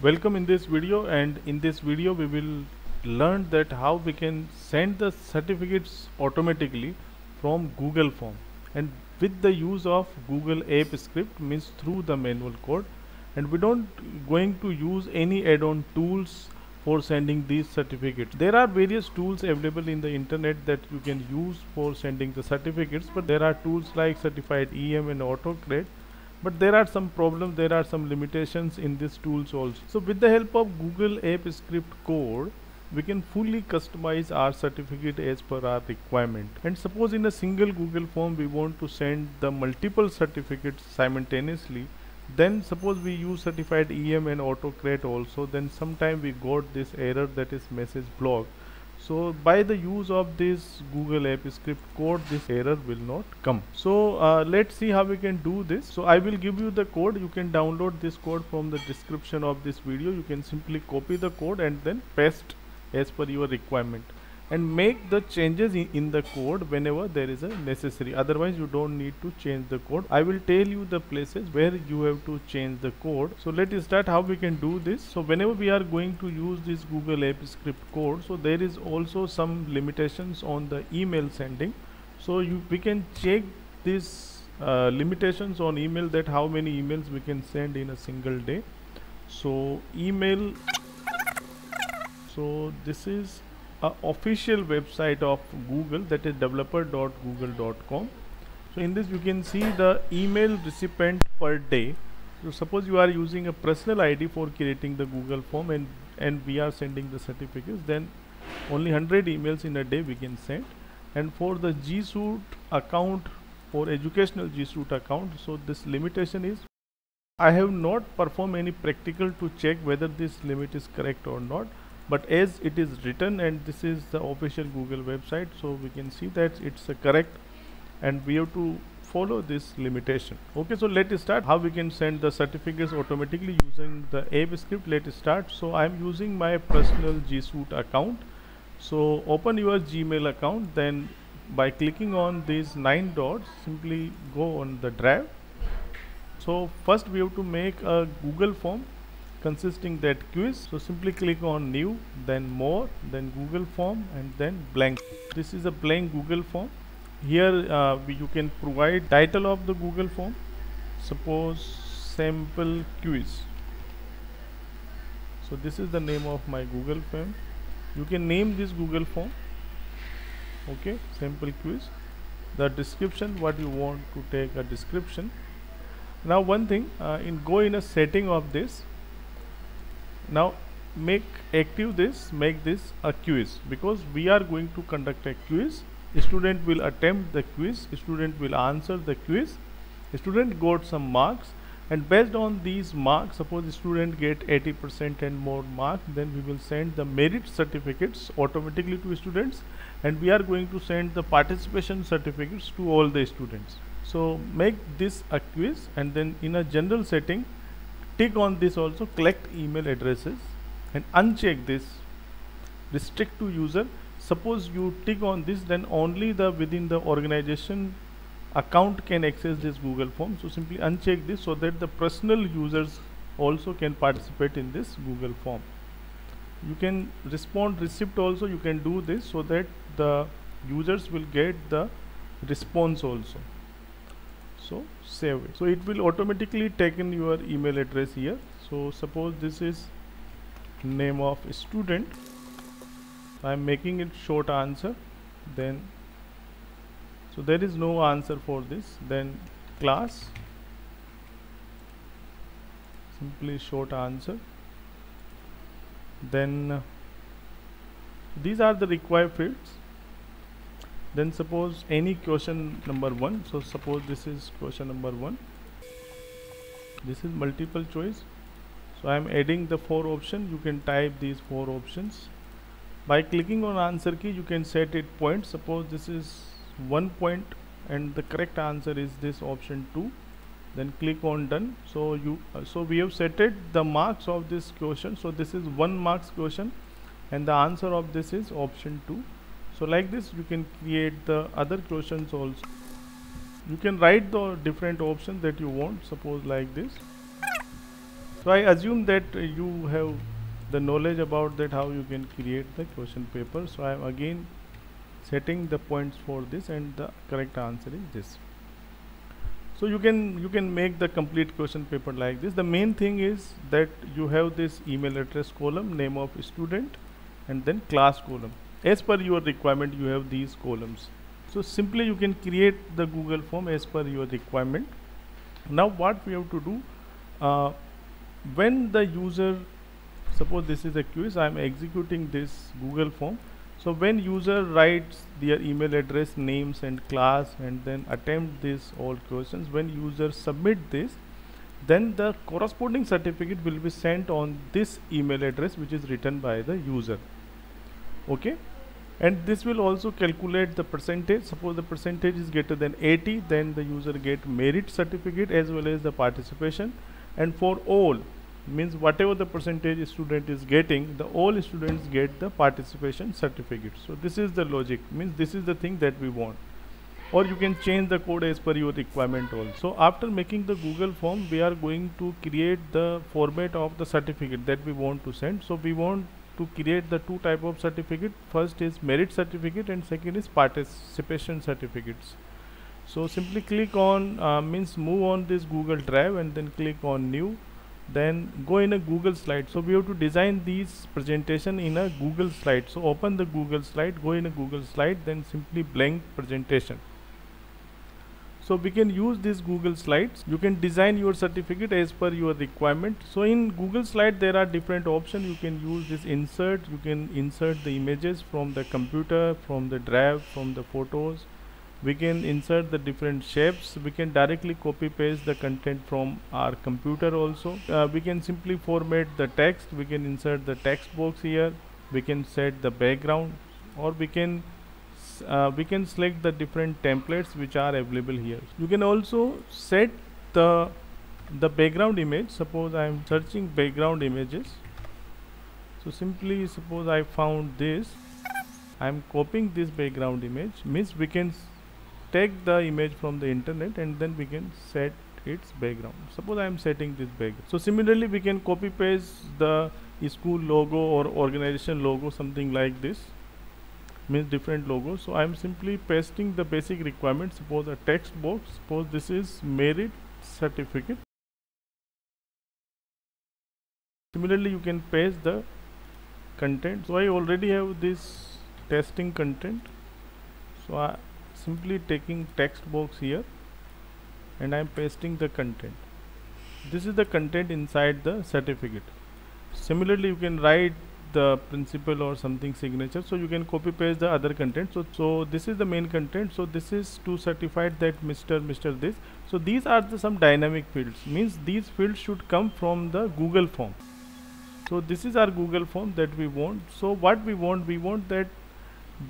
Welcome in this video, and in this video we will learn that how we can send the certificates automatically from Google Form and with the use of Google App Script, means through the manual code, and we don't going to use any add-on tools for sending these certificates. There are various tools available in the internet that you can use for sending the certificates, but there are tools like Certified EM and AutoCred, but there are some problems, there are some limitations in these tools also. So with the help of Google App Script code, we can fully customize our certificate as per our requirement. And suppose in a single Google form we want to send the multiple certificates simultaneously, then suppose we use Certified EM and AutoCred also, then sometime we got this error, that is message block. So by the use of this Google App Script code, this error will not come. So let's see how we can do this. So I will give you the code. You can download this code from the description of this video. You can simply copy the code and then paste as per your requirement, and make the changes in the code whenever there is a necessary. Otherwise you don't need to change the code. I will tell you the places where you have to change the code. So let's start how we can do this. So whenever we are going to use this Google App Script code, so there is also some limitations on the email sending. So we can check these limitations on email, that how many emails we can send in a single day. So email, so this is official website of Google, that is developer.google.com. So in this you can see the email recipient per day. So suppose you are using a personal ID for creating the Google form, and we are sending the certificates, then only 100 emails in a day we can send. And for the G Suite account, for educational G Suite account, so this limitation is, I have not performed any practical to check whether this limit is correct or not, but as it is written and this is the official Google website, so we can see that it's correct and we have to follow this limitation. Okay, so let's start how we can send the certificates automatically using the App Script. Let's start. So I'm using my personal G Suite account. So open your Gmail account, then by clicking on these 9 dots, simply go on the drive. So first we have to make a Google form consisting that quiz. So simply click on new, then more, then Google form, and then blank. This is a blank Google form. Here you can provide title of the Google form, suppose sample quiz. So this is the name of my Google form. You can name this Google form, okay, sample quiz. The description, what you want to take a description. Now one thing, go in a setting of this. Now make this a quiz, because we are going to conduct a quiz. Student will attempt the quiz, student will answer the quiz, student got some marks, and based on these marks, suppose student get 80% and more marks, then we will send the merit certificates automatically to students, and we are going to send the participation certificates to all the students. So make this a quiz, and then in a general setting, tick on this also, collect email addresses, and uncheck this restrict to user. Suppose you tick on this, then only the within the organization account can access this Google form. So simply uncheck this so that the personal users also can participate in this Google form. You can respond receipt also, you can do this so that the users will get the response also. So save it. So it will automatically take in your email address here. So suppose this is name of student, I am making it short answer, then so there is no answer for this, then class, simply short answer, then these are the required fields. Then suppose any question number 1, so suppose this is question number 1, this is multiple choice, so I am adding the 4 options. You can type these 4 options. By clicking on answer key, you can set it point. Suppose this is 1 point and the correct answer is this option 2, then click on done. So we have set it the marks of this question. So this is 1 marks question and the answer of this is option 2. So like this you can create the other questions also. You can write the different options that you want, suppose like this. So I assume that you have the knowledge about that how you can create the question paper. So I am again setting the points for this, and the correct answer is this. So you can make the complete question paper like this. The main thing is that you have this email address column, name of student, and then class column. As per your requirement, you have these columns. So simply you can create the Google form as per your requirement. Now what we have to do, when the user, suppose this is a quiz, I am executing this Google form. So when user writes their email address, names and class, and then attempt these all questions, when user submit this, then the corresponding certificate will be sent on this email address which is written by the user. Okay, and this will also calculate the percentage. Suppose the percentage is greater than 80, then the user get merit certificate as well as the participation. And for all, means whatever the percentage student is getting, the all students get the participation certificate. So this is the logic, means this is the thing that we want. Or you can change the code as per your requirement also. So after making the Google form, we are going to create the format of the certificate that we want to send. So we want to create the two type of certificate. First is merit certificate and second is participation certificates. So simply click on means move on this Google Drive and then click on new, then go in a Google slide. So we have to design these presentation in a Google slide. So open the Google slide, go in a Google slide, then simply blank presentation. So we can use these Google slides. You can design your certificate as per your requirement. So in Google slide there are different options. You can use this insert. You can insert the images from the computer, from the drive, from the photos. We can insert the different shapes. We can directly copy paste the content from our computer also. We can simply format the text. We can insert the text box here. We can set the background, or we can select the different templates which are available here. You can also set the background image. Suppose I am searching background images. So simply suppose I found this, I am copying this background image, means we can take the image from the internet and then we can set its background. Suppose I am setting this background. So similarly we can copy paste the school logo or organization logo, something like this, means different logos. So I am simply pasting the basic requirements. Suppose a text box, suppose this is merit certificate. Similarly you can paste the content. So I already have this testing content, so I simply taking text box here and I am pasting the content. This is the content inside the certificate. Similarly you can write the principal or something signature, so you can copy paste the other content. So this is the main content. So this is to certify that Mr. this. So these are some dynamic fields, means these fields should come from the Google form. So this is our Google form that we want. So what we want that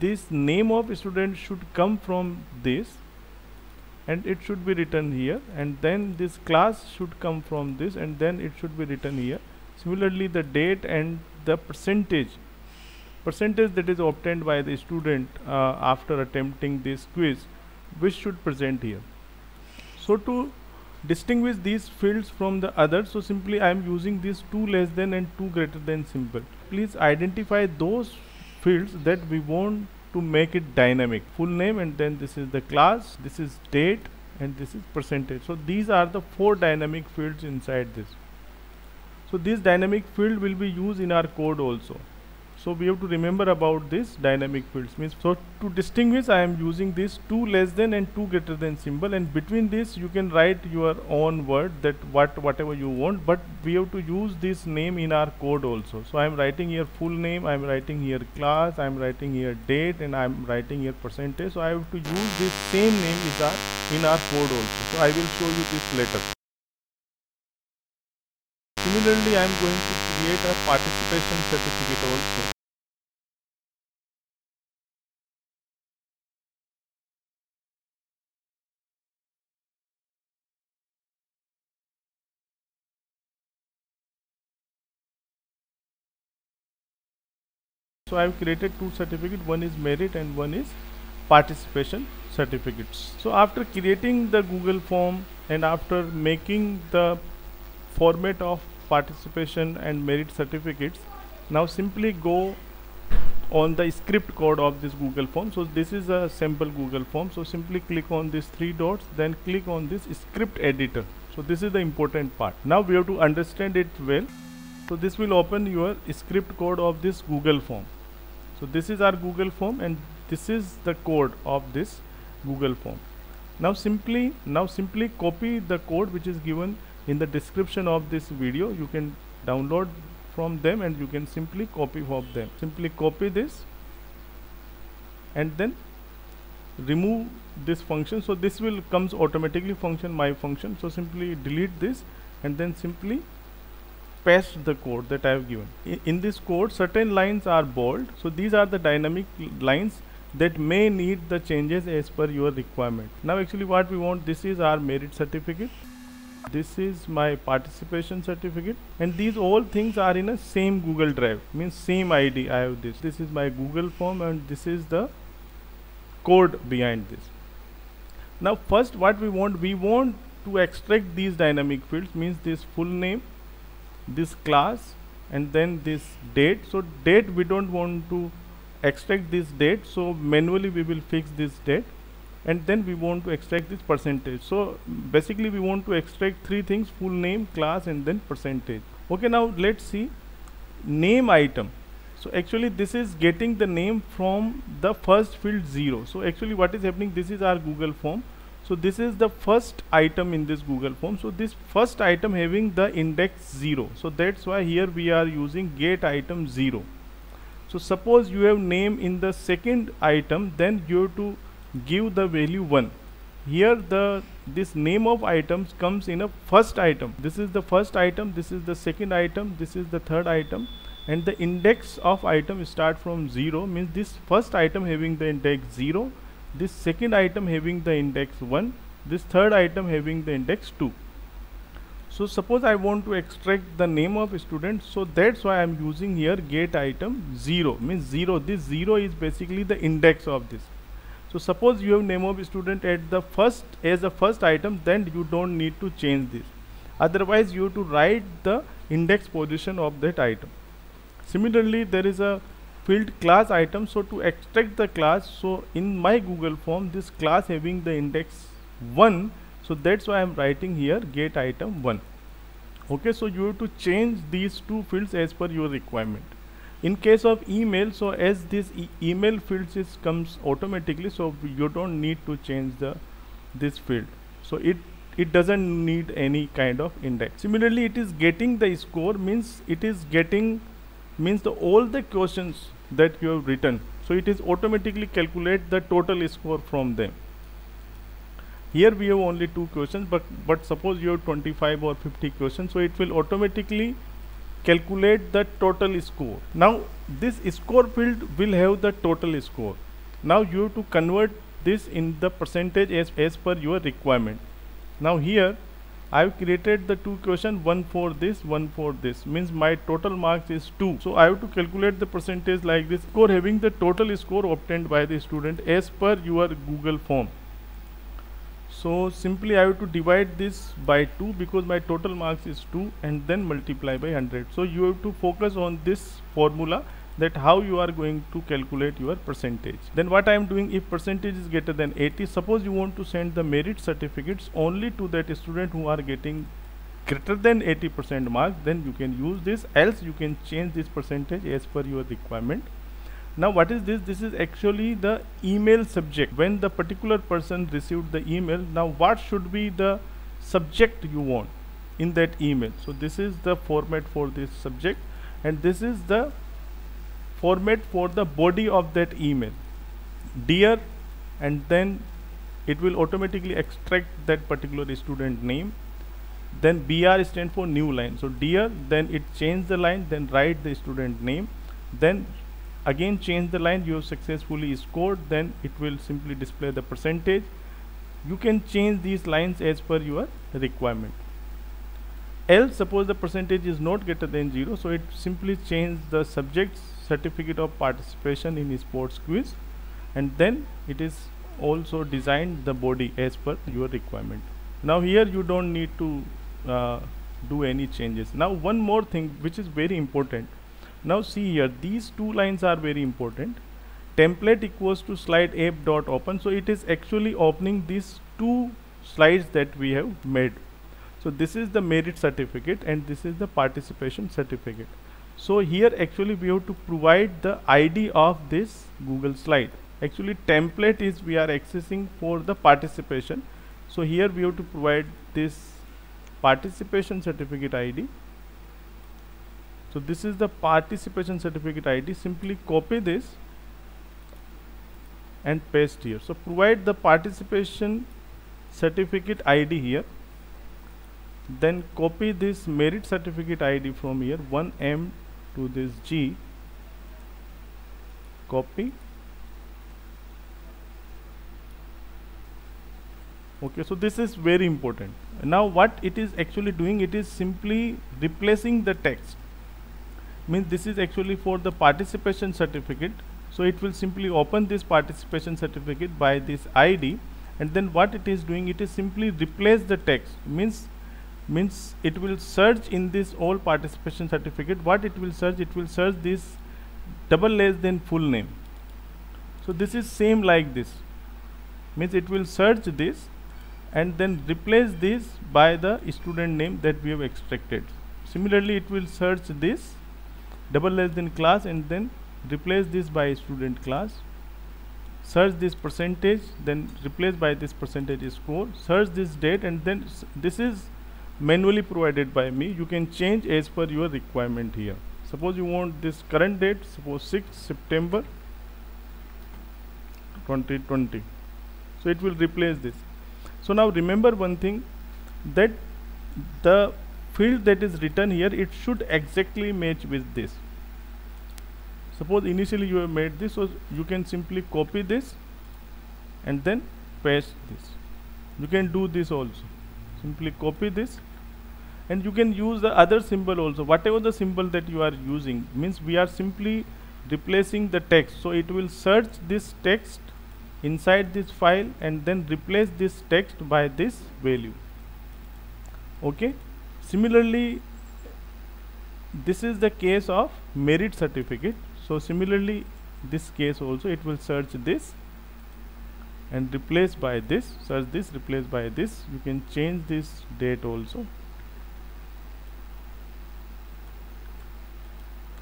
this name of student should come from this and it should be written here, and then this class should come from this and then it should be written here. Similarly the date and the percentage that is obtained by the student after attempting this quiz, which should present here. So to distinguish these fields from the others, so simply I am using this 2 less than and 2 greater than symbol. Please identify those fields that we want to make it dynamic. Full name, and then this is the class, this is date, and this is percentage. So these are the 4 dynamic fields inside this. So this dynamic field will be used in our code also. So we have to remember about this dynamic fields, means so to distinguish I am using this 2 less than and 2 greater than symbol, and between this you can write your own word that whatever you want, but we have to use this name in our code also. So I am writing here full name, I am writing here class, I am writing here date, and I am writing here percentage. So I have to use this same name in our code also. So I will show you this later. Similarly, I am going to create a participation certificate also. So I have created 2 certificates, one is merit and one is participation certificates. So after creating the Google form and after making the format of participation and merit certificates, now simply go on the script code of this Google form. So this is a sample Google form, so simply click on these three dots, then click on this script editor. So this is the important part. Now we have to understand it well. So this will open your script code of this Google form. So this is our Google form and this is the code of this Google form. Now simply copy the code which is given in the description of this video. You can download from them and you can simply copy from them. Simply copy this and then remove this function. So this will comes automatically function my function. So simply delete this and then simply paste the code that I have given. In this code certain lines are bold, so these are the dynamic lines that may need the changes as per your requirement. Now actually what we want, this is our merit certificate, this is my participation certificate, and these all things are in a same Google Drive, means same ID. I have this is my Google form and this is the code behind this. Now first what we want to extract these dynamic fields, means this full name, this class, and then this date. So date we don't want to extract this date, so manually we will fix this date, and then we want to extract this percentage. So basically we want to extract three things: full name, class, and then percentage. Okay, now let's see name item. So actually this is getting the name from the first field 0. So actually what is happening, this is our Google form. So this is the first item in this Google form. So this first item having the index 0. So that's why here we are using get item 0. So suppose you have name in the second item, then you have to give the value 1. Here this name of items comes in a first item. This is the first item, this is the second item, this is the third item, and the index of item start from 0, means this first item having the index 0, this second item having the index 1, this third item having the index 2. So suppose I want to extract the name of a student, so that's why I am using here get item 0, means 0. This 0 is basically the index of this. So suppose you have name of a student at the first as a first item, then you don't need to change this. Otherwise you have to write the index position of that item. Similarly there is a field class item. So to extract the class, so in my Google form this class having the index 1, so that's why I am writing here get item 1. Okay, so you have to change these two fields as per your requirement. In case of email, so as this email fields comes automatically, so you don't need to change this field. So it doesn't need any kind of index. Similarly it is getting the score, means it is getting all the questions that you have written, so it is automatically calculate the total score from them. Here we have only 2 questions, but suppose you have 25 or 50 questions, so it will automatically calculate the total score. Now this score field will have the total score. Now you have to convert this in the percentage as per your requirement. Now here I have created the 2 questions, one for this, one for this, means my total marks is 2. So I have to calculate the percentage like this, score having the total score obtained by the student as per your Google form. So simply I have to divide this by 2 because my total marks is 2, and then multiply by 100. So you have to focus on this formula, that how you are going to calculate your percentage. Then what I am doing, if percentage is greater than 80, suppose you want to send the merit certificates only to that student who are getting greater than 80% marks, then you can use this, else you can change this percentage as per your requirement. Now what is this? This is actually the email subject. When the particular person received the email, now what should be the subject you want in that email? So this is the format for this subject, and this is the format for the body of that email, dear, and then it will automatically extract that particular student name. Then BR stands for new line, so dear, then it change the line, then write the student name, then again change the line, you have successfully scored, then it will simply display the percentage. You can change these lines as per your requirement. Else suppose the percentage is not greater than 0, so it simply change the subject's certificate of participation in sports quiz, and then it is also designed the body as per your requirement. Now here you don't need to do any changes. Now one more thing which is very important. Now see here, these two lines are very important. Template equals to slide app dot open. So it is actually opening these two slides that we have made. So this is the merit certificate and this is the participation certificate. So here actually we have to provide the ID of this Google slide. Actually template is we are accessing for the participation. So here we have to provide this participation certificate ID. So this is the participation certificate ID. Simply copy this and paste here. So provide the participation certificate ID here. Then copy this merit certificate ID from here, 1M to this G. Copy. Okay, so this is very important. Now what it is actually doing, it is simply replacing the text. Means this is actually for the participation certificate. So it will simply open this participation certificate by this ID, and then what it is doing, it is simply replace the text. Means it will search in this all participation certificate. What it will search, it will search this double less than full name. So this is same like this. Means it will search this and then replace this by the student name that we have extracted. Similarly it will search this double less than class and then replace this by student class. Search this percentage, then replace by this percentage score. Search this date, and then this is manually provided by me. You can change as per your requirement here. Suppose you want this current date, suppose 6 September 2020. So it will replace this. So now remember one thing, that the field that is written here, it should exactly match with this. Suppose initially you have made this, so you can simply copy this and then paste this. You can do this also. Simply copy this, and you can use the other symbol also. Whatever the symbol that you are using, means we are simply replacing the text. So it will search this text inside this file and then replace this text by this value. Okay. Similarly, this is the case of merit certificate. So similarly, this case also, it will search this and replace by this, search this, replace by this. You can change this date also.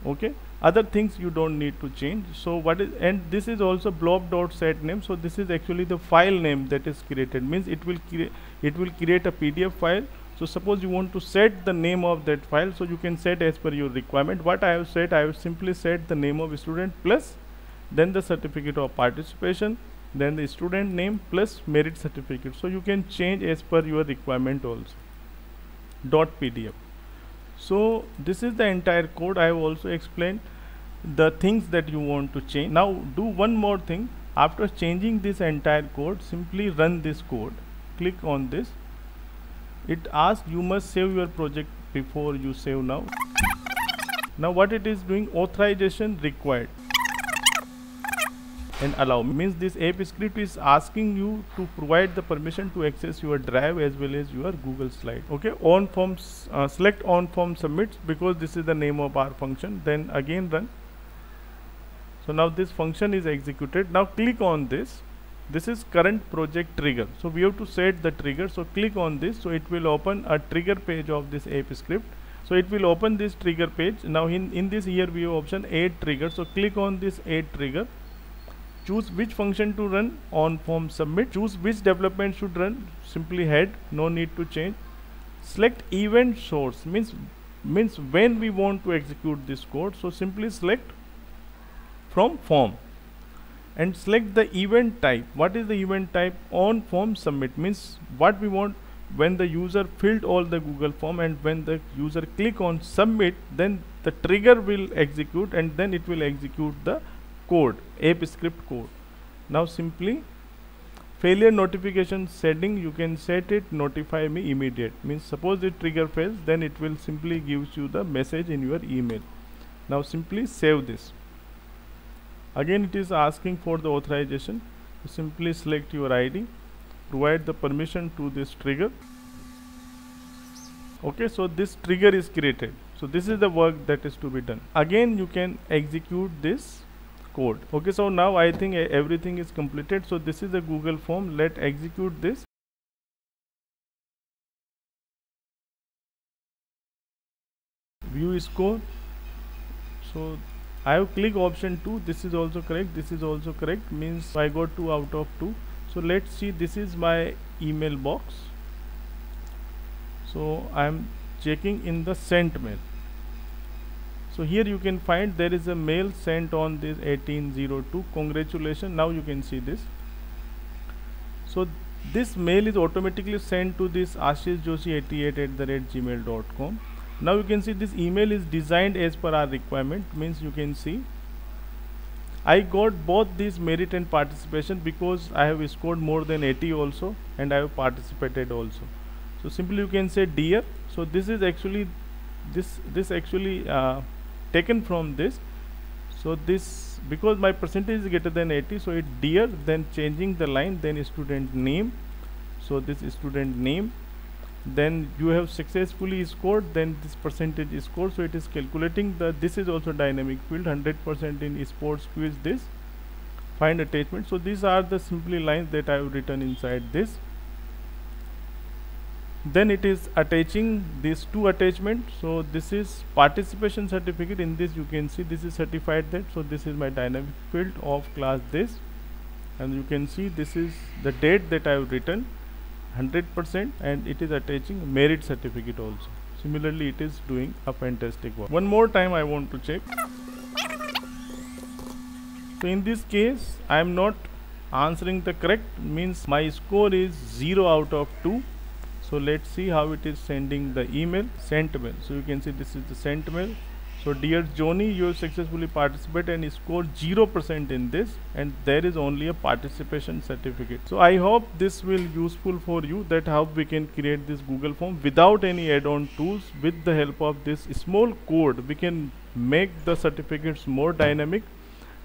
Okay, other things you don't need to change. So what is, and this is also blob.set name. So this is actually the file name that is created. Means it will create a PDF file. So suppose you want to set the name of that file, so you can set as per your requirement. What I have set, I have simply set the name of student plus then the certificate of participation, then the student name plus merit certificate. So you can change as per your requirement also. .pdf. So this is the entire code. I have also explained the things that you want to change. Now do one more thing. After changing this entire code, simply run this code. Click on this. It asks you must save your project before you save now. Now what it is doing, authorization required and allow, means this app script is asking you to provide the permission to access your drive as well as your Google slide. Okay, on forms, select on form submits, because this is the name of our function. Then again run. So now this function is executed. Now click on this. This is current project trigger. So we have to set the trigger. So click on this. So it will open a trigger page of this app script. So it will open this trigger page. Now in this here we have option add trigger. So click on this add trigger. Choose which function to run, on form submit. Choose which development should run, simply head, no need to change. Select event source, means when we want to execute this code. So simply select from form and select the event type. What is the event type? On form submit, means what we want when the user filled all the Google form and when the user click on submit, then the trigger will execute and then it will execute the code, app script code. Now simply failure notification setting, you can set it notify me immediate, means suppose the trigger fails, then it will simply gives you the message in your email. Now simply save this. Again it is asking for the authorization. You simply select your ID, provide the permission to this trigger. Okay, so this trigger is created. So this is the work that is to be done. Again you can execute this code. Okay, so now I think everything is completed. So this is the Google form. Let's execute this. View score. So I have clicked option 2. This is also correct, this is also correct, means I got 2 out of 2. So let's see, this is my email box. So I am checking in the sent mail. So here you can find there is a mail sent on this 1802. Congratulations. Now you can see this. So this mail is automatically sent to this ashishjoshi88@gmail.com. Now you can see this email is designed as per our requirement, means you can see I got both this merit and participation because I have scored more than 80 also, and I have participated also. So simply you can say dear. So this is actually this actually taken from this. So this, because my percentage is greater than 80, so it dear, then changing the line, then student name. So this is student name, then you have successfully scored, then this percentage is scored. So it is calculating the, this is also dynamic field, 100% in sports quiz, this find attachment. So these are the simply lines that I have written inside this. Then it is attaching these two attachments. So this is participation certificate. In this you can see this is certified that. So this is my dynamic field of class this, and you can see this is the date that I have written 100%, and it is attaching merit certificate also. Similarly it is doing a fantastic work. One more time I want to check. So in this case I am not answering the correct, means my score is 0 out of 2. So let's see how it is sending the email. Sent mail. So you can see this is the sent mail. So dear Johnny, you have successfully participated and scored 0% in this, and there is only a participation certificate. So I hope this will useful for you, that how we can create this Google form without any add-on tools. With the help of this small code we can make the certificates more dynamic,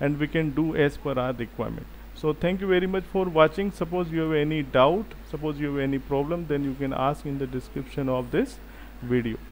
and we can do as per our requirement. So thank you very much for watching. Suppose you have any doubt, suppose you have any problem, then you can ask in the description of this video.